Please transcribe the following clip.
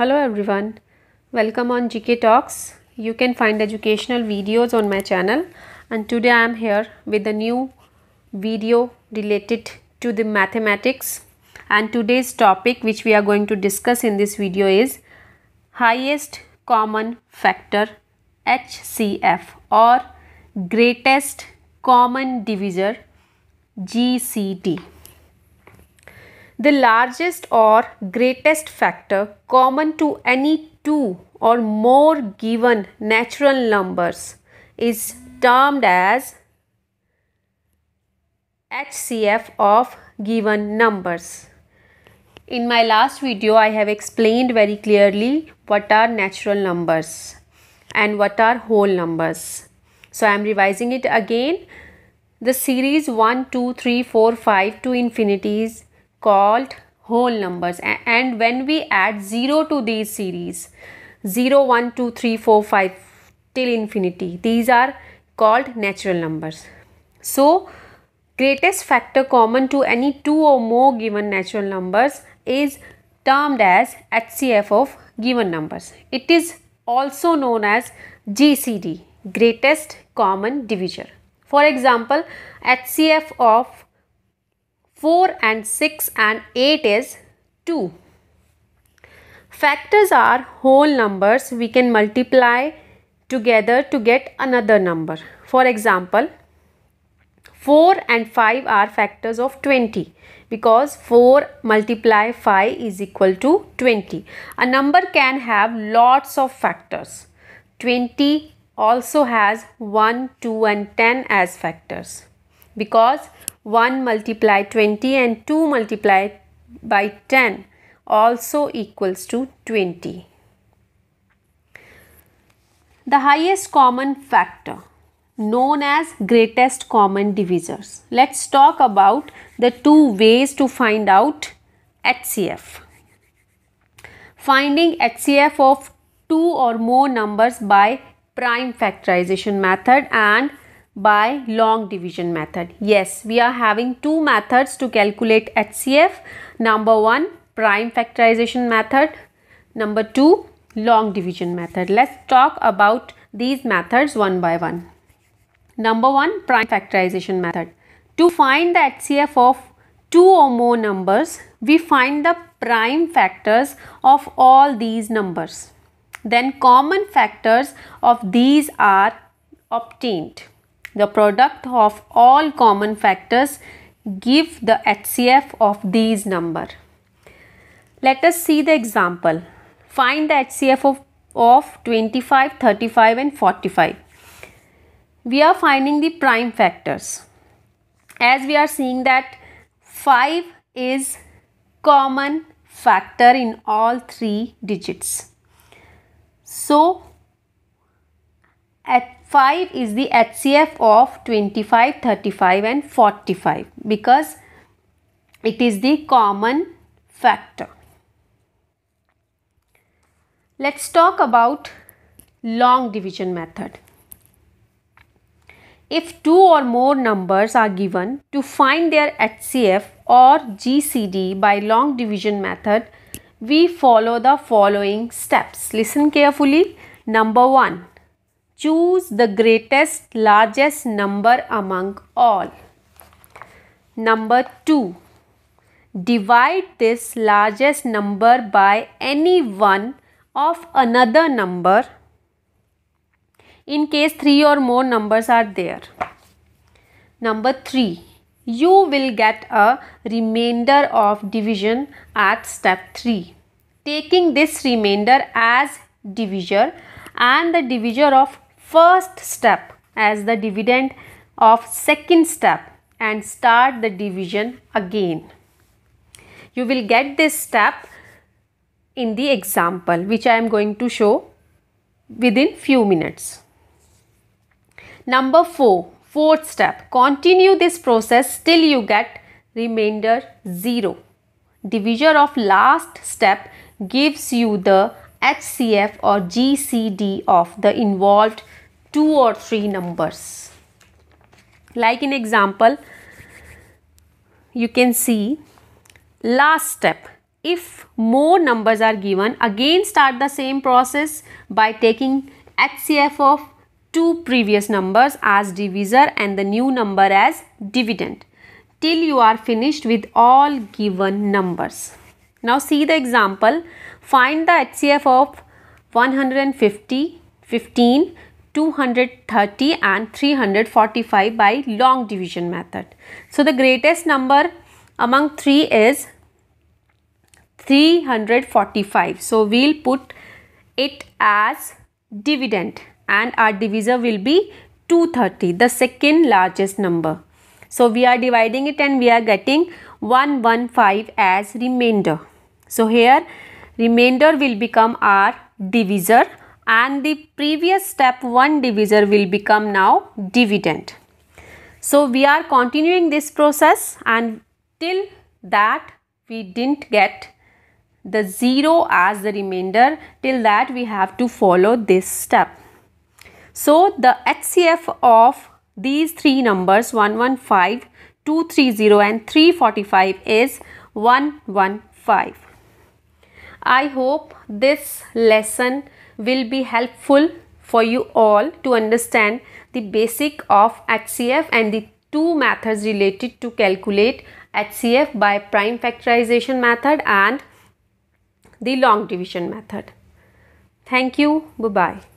Hello everyone, welcome on GK Talks. You can find educational videos on my channel, and today I am here with a new video related to the mathematics, and today's topic which we are going to discuss in this video is highest common factor HCF or greatest common divisor GCD. The largest or greatest factor common to any two or more given natural numbers is termed as HCF of given numbers. In my last video, I have explained very clearly what are natural numbers and what are whole numbers. So I am revising it again. The series 1, 2, 3, 4, 5 to infinity is called whole numbers, and when we add 0 to these series 0, 1, 2, 3, 4, 5 till infinity, these are called natural numbers. So greatest factor common to any two or more given natural numbers is termed as HCF of given numbers. It is also known as GCD, greatest common divisor. For example, HCF of 4 and 6 and 8 is 2. Factors are whole numbers we can multiply together to get another number. For example, 4 and 5 are factors of 20 because 4 multiply 5 is equal to 20. A number can have lots of factors. 20 also has 1, 2 and 10 as factors because 1 multiplied 20 and 2 multiplied by 10 also equals to 20. The highest common factor known as greatest common divisors. Let's talk about the two ways to find out HCF. Finding HCF of two or more numbers by prime factorization method and by long division method. Yes, we are having two methods to calculate HCF. Number 1, prime factorization method. Number 2, long division method. Let's talk about these methods one by one. Number 1, prime factorization method. To find the HCF of two or more numbers, we find the prime factors of all these numbers. Then common factors of these are obtained. The product of all common factors give the HCF of these number. Let us see the example. Find the HCF of 25, 35 and 45. We are finding the prime factors. As we are seeing that 5 is common factor in all three digits. So at 5 is the HCF of 25, 35 and 45 because it is the common factor. Let's talk about long division method. If two or more numbers are given, to find their HCF or GCD by long division method, we follow the following steps. Listen carefully. Number 1. Choose the greatest largest number among all. Number 2. Divide this largest number by any one of another number in case 3 or more numbers are there. Number 3. You will get a remainder of division at step 3. Taking this remainder as divisor and the divisor of first step as the dividend of second step and start the division again. You will get this step in the example which I am going to show within few minutes. Number 4, fourth step. Continue this process till you get remainder 0. Divisor of last step gives you the HCF or GCD of the involved 2 or 3 numbers. Like in example, you can see last step if more numbers are given, again start the same process by taking HCF of two previous numbers as divisor and the new number as dividend till you are finished with all given numbers. Now see the example. Find the HCF of 150, 15, 230 and 345 by long division method. So the greatest number among 3 is 345. So we'll put it as dividend and our divisor will be 230, the second largest number. So we are dividing it and we are getting 115 as remainder. So here remainder will become our divisor and the previous step one divisor will become now dividend. So we are continuing this process and till that we didn't get the 0 as the remainder, till that we have to follow this step. So the HCF of these three numbers 115, 230 and 345 is 115. I hope this lesson will be helpful for you all to understand the basic of HCF and the two methods related to calculate HCF by prime factorization method and the long division method. Thank you. Bye-bye.